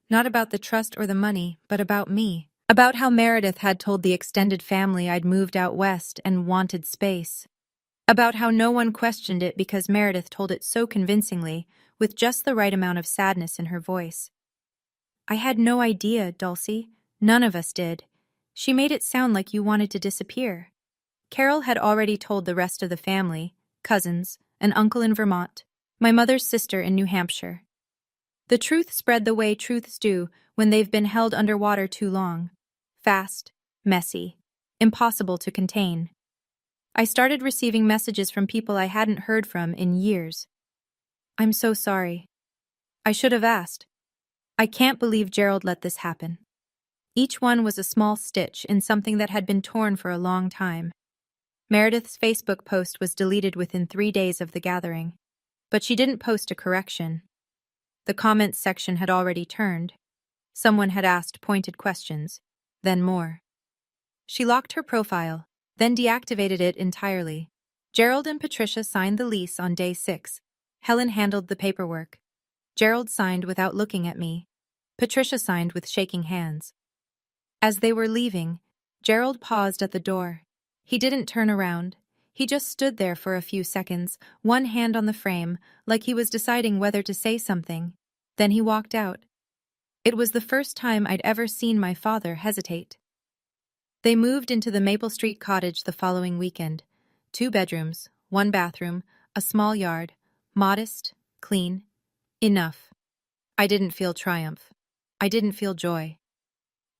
Not about the trust or the money, but about me. About how Meredith had told the extended family I'd moved out west and wanted space. About how no one questioned it because Meredith told it so convincingly, with just the right amount of sadness in her voice. I had no idea, Dulcie. None of us did. She made it sound like you wanted to disappear. Carol had already told the rest of the family, cousins, an uncle in Vermont, my mother's sister in New Hampshire. The truth spread the way truths do when they've been held underwater too long. Fast, messy, impossible to contain. I started receiving messages from people I hadn't heard from in years. I'm so sorry. I should have asked. I can't believe Gerald let this happen. Each one was a small stitch in something that had been torn for a long time. Meredith's Facebook post was deleted within 3 days of the gathering, but she didn't post a correction. The comments section had already turned. Someone had asked pointed questions, then more. She locked her profile, then deactivated it entirely. Gerald and Patricia signed the lease on day 6. Helen handled the paperwork. Gerald signed without looking at me. Patricia signed with shaking hands. As they were leaving, Gerald paused at the door. He didn't turn around. He just stood there for a few seconds, one hand on the frame, like he was deciding whether to say something. Then he walked out. It was the first time I'd ever seen my father hesitate. They moved into the Maple Street cottage the following weekend. 2 bedrooms, 1 bathroom, a small yard, modest, clean. Enough. I didn't feel triumph. I didn't feel joy.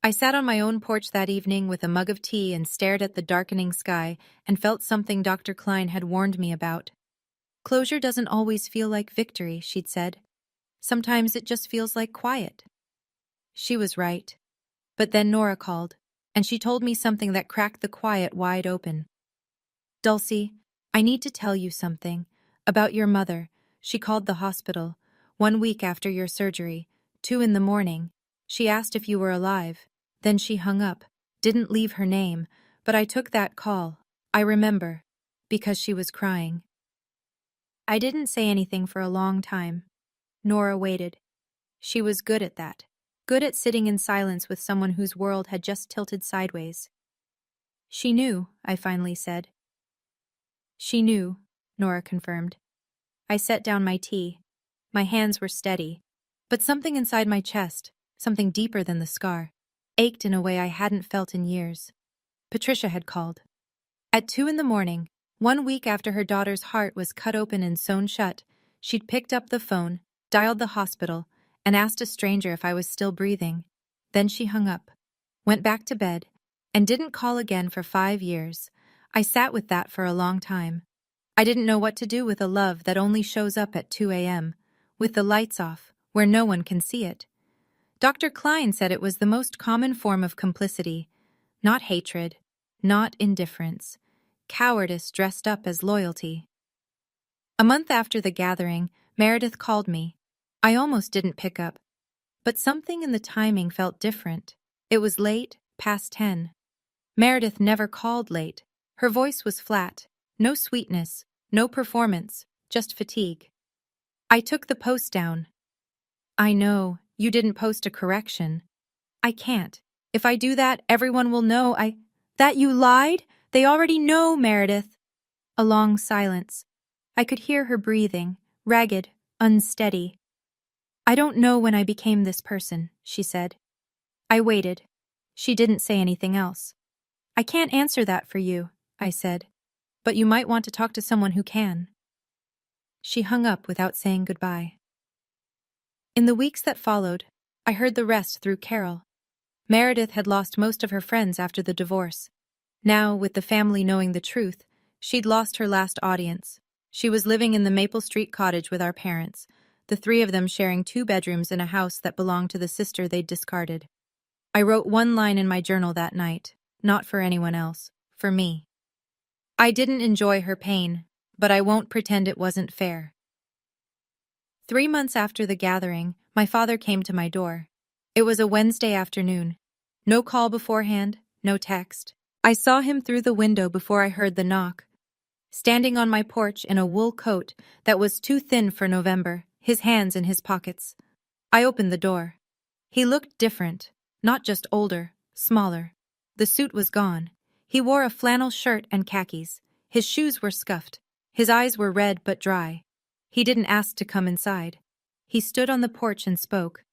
I sat on my own porch that evening with a mug of tea and stared at the darkening sky and felt something Dr. Klein had warned me about. Closure doesn't always feel like victory, she'd said. Sometimes it just feels like quiet. She was right. But then Nora called, and she told me something that cracked the quiet wide open. Dulcie, I need to tell you something. About your mother. She called the hospital. 1 week after your surgery. 2 in the morning. She asked if you were alive. Then she hung up. Didn't leave her name, but I took that call. I remember. Because she was crying. I didn't say anything for a long time. Nora waited. She was good at that. Good at sitting in silence with someone whose world had just tilted sideways. She knew, I finally said. She knew, Nora confirmed. I set down my tea. My hands were steady. But something inside my chest, something deeper than the scar, ached in a way I hadn't felt in years. Patricia had called. At 2 in the morning, 1 week after her daughter's heart was cut open and sewn shut, she'd picked up the phone, dialed the hospital, and asked a stranger if I was still breathing. Then she hung up, went back to bed, and didn't call again for 5 years. I sat with that for a long time. I didn't know what to do with a love that only shows up at 2 a.m., with the lights off, where no one can see it. Dr. Klein said it was the most common form of complicity, not hatred, not indifference, cowardice dressed up as loyalty. A month after the gathering, Meredith called me. I almost didn't pick up. But something in the timing felt different. It was late, past 10. Meredith never called late. Her voice was flat. No sweetness, no performance, just fatigue. I took the post down. I know, you didn't post a correction. I can't. If I do that, everyone will know that you lied? They already know, Meredith. A long silence. I could hear her breathing, ragged, unsteady. I don't know when I became this person, she said. I waited. She didn't say anything else. I can't answer that for you, I said. But you might want to talk to someone who can. She hung up without saying goodbye. In the weeks that followed, I heard the rest through Carol. Meredith had lost most of her friends after the divorce. Now, with the family knowing the truth, she'd lost her last audience. She was living in the Maple Street cottage with our parents, the 3 of them sharing 2 bedrooms in a house that belonged to the sister they'd discarded. I wrote 1 line in my journal that night, not for anyone else, for me. I didn't enjoy her pain, but I won't pretend it wasn't fair. 3 months after the gathering, my father came to my door. It was a Wednesday afternoon. No call beforehand, no text. I saw him through the window before I heard the knock. Standing on my porch in a wool coat that was too thin for November, his hands in his pockets. I opened the door. He looked different, not just older, smaller. The suit was gone. He wore a flannel shirt and khakis. His shoes were scuffed. His eyes were red but dry. He didn't ask to come inside. He stood on the porch and spoke.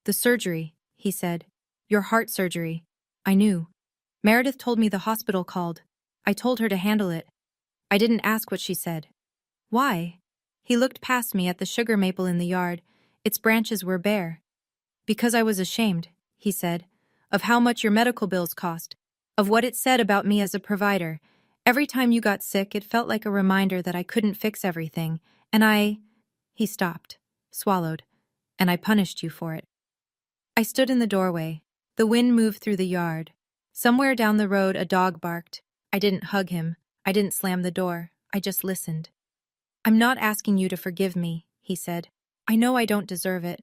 The surgery, he said. Your heart surgery. I knew. Meredith told me the hospital called. I told her to handle it. I didn't ask what she said. Why? He looked past me at the sugar maple in the yard. Its branches were bare. Because I was ashamed, he said, of how much your medical bills cost, of what it said about me as a provider. Every time you got sick, it felt like a reminder that I couldn't fix everything, and He stopped, swallowed, and I punished you for it. I stood in the doorway. The wind moved through the yard. Somewhere down the road, a dog barked. I didn't hug him. I didn't slam the door. I just listened. I'm not asking you to forgive me, he said. I know I don't deserve it.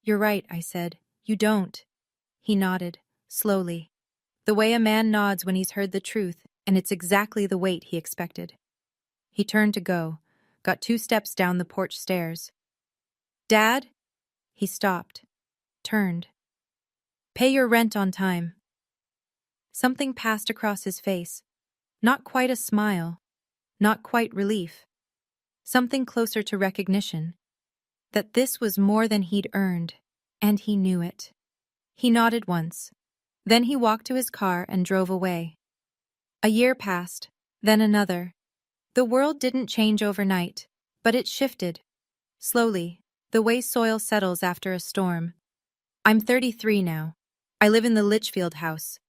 You're right, I said. You don't. He nodded, slowly. The way a man nods when he's heard the truth, and it's exactly the weight he expected. He turned to go, got 2 steps down the porch stairs. Dad? He stopped, turned. Pay your rent on time. Something passed across his face. Not quite a smile, not quite relief. Something closer to recognition. That this was more than he'd earned, and he knew it. He nodded once. Then he walked to his car and drove away. A year passed, then another. The world didn't change overnight, but it shifted. Slowly, the way soil settles after a storm. I'm 33 now. I live in the Litchfield house.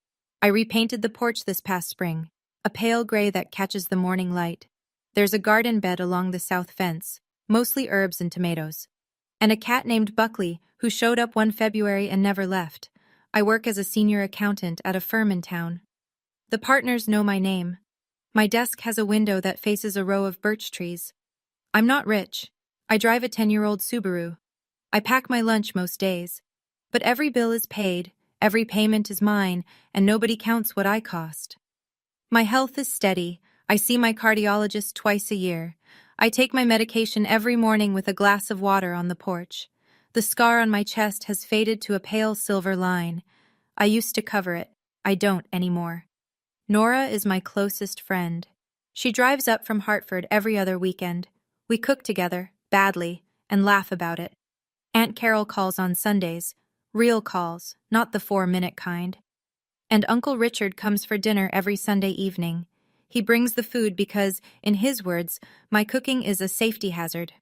I repainted the porch this past spring, a pale gray that catches the morning light. There's a garden bed along the south fence, mostly herbs and tomatoes. And a cat named Buckley who showed up one February and never left. I work as a senior accountant at a firm in town. The partners know my name. My desk has a window that faces a row of birch trees. I'm not rich. I drive a 10-year-old Subaru. I pack my lunch most days. But every bill is paid, every payment is mine, and nobody counts what I cost. My health is steady. I see my cardiologist twice a year. I take my medication every morning with a glass of water on the porch. The scar on my chest has faded to a pale silver line. I used to cover it. I don't anymore. Nora is my closest friend. She drives up from Hartford every other weekend. We cook together, badly, and laugh about it. Aunt Carol calls on Sundays. Real calls, not the 4-minute kind. And Uncle Richard comes for dinner every Sunday evening. He brings the food because, in his words, my cooking is a safety hazard.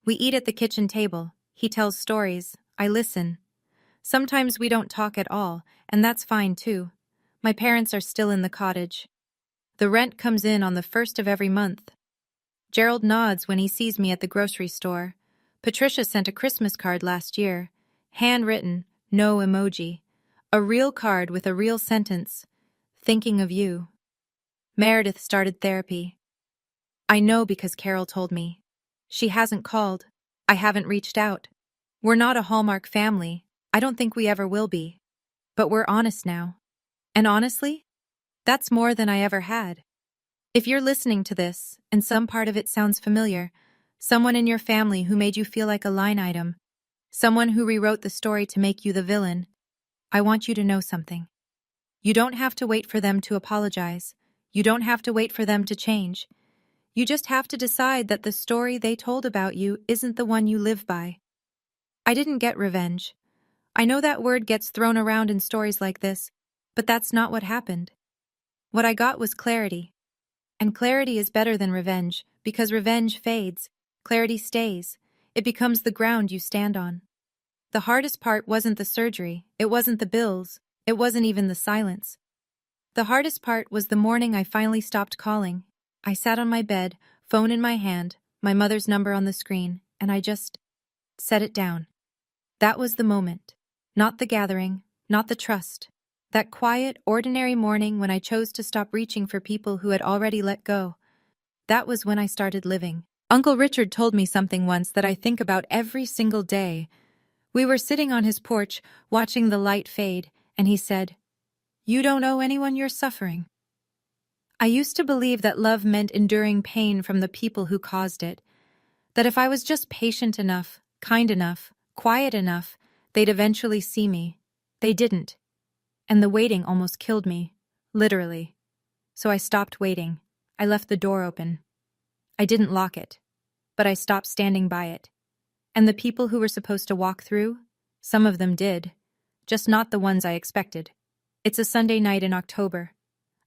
We eat at the kitchen table. He tells stories. I listen. Sometimes we don't talk at all, and that's fine too. My parents are still in the cottage. The rent comes in on the first of every month. Gerald nods when he sees me at the grocery store. Patricia sent a Christmas card last year. Handwritten, no emoji. A real card with a real sentence. Thinking of you. Meredith started therapy. I know because Carol told me. She hasn't called. I haven't reached out. We're not a Hallmark family. I don't think we ever will be. But we're honest now. And honestly, that's more than I ever had. If you're listening to this, and some part of it sounds familiar, someone in your family who made you feel like a line item, someone who rewrote the story to make you the villain, I want you to know something. You don't have to wait for them to apologize. You don't have to wait for them to change. You just have to decide that the story they told about you isn't the one you live by. I didn't get revenge. I know that word gets thrown around in stories like this, but that's not what happened. What I got was clarity. And clarity is better than revenge, because revenge fades. Clarity stays. It becomes the ground you stand on. The hardest part wasn't the surgery, it wasn't the bills, it wasn't even the silence. The hardest part was the morning I finally stopped calling. I sat on my bed, phone in my hand, my mother's number on the screen, and I just set it down. That was the moment. Not the gathering, not the trust. That quiet, ordinary morning when I chose to stop reaching for people who had already let go. That was when I started living. Uncle Richard told me something once that I think about every single day. We were sitting on his porch, watching the light fade, and he said, "You don't owe anyone your suffering." I used to believe that love meant enduring pain from the people who caused it. That if I was just patient enough, kind enough, quiet enough, they'd eventually see me. They didn't. And the waiting almost killed me, literally. So I stopped waiting. I left the door open. I didn't lock it, but I stopped standing by it. And the people who were supposed to walk through, some of them did, just not the ones I expected. It's a Sunday night in October.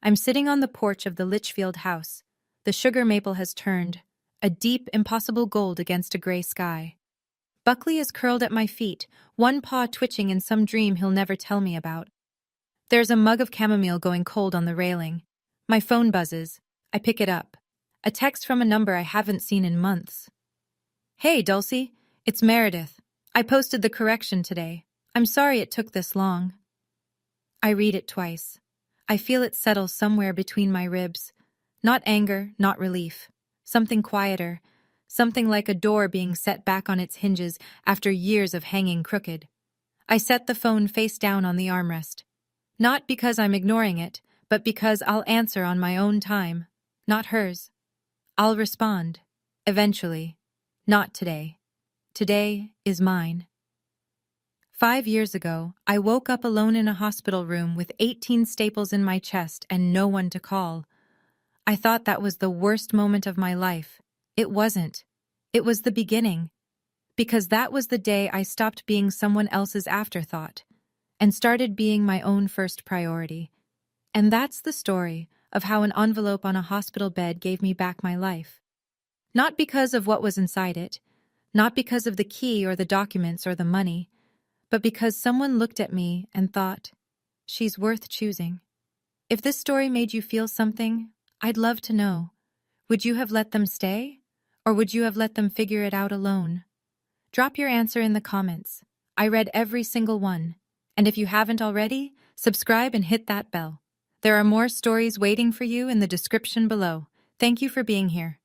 I'm sitting on the porch of the Litchfield house. The sugar maple has turned, a deep, impossible gold against a gray sky. Buckley is curled at my feet, one paw twitching in some dream he'll never tell me about. There's a mug of chamomile going cold on the railing. My phone buzzes. I pick it up. A text from a number I haven't seen in months. "Hey, Dulcie, it's Meredith. I posted the correction today. I'm sorry it took this long." I read it twice. I feel it settle somewhere between my ribs. Not anger, not relief. Something quieter. Something like a door being set back on its hinges after years of hanging crooked. I set the phone face down on the armrest. Not because I'm ignoring it, but because I'll answer on my own time. Not hers. I'll respond. Eventually. Not today. Today is mine. 5 years ago, I woke up alone in a hospital room with 18 staples in my chest and no one to call. I thought that was the worst moment of my life. It wasn't. It was the beginning. Because that was the day I stopped being someone else's afterthought and started being my own first priority. And that's the story of how an envelope on a hospital bed gave me back my life. Not because of what was inside it, not because of the key or the documents or the money, but because someone looked at me and thought, she's worth choosing. If this story made you feel something, I'd love to know. Would you have let them stay? Or would you have let them figure it out alone? Drop your answer in the comments. I read every single one. And if you haven't already, subscribe and hit that bell. There are more stories waiting for you in the description below. Thank you for being here.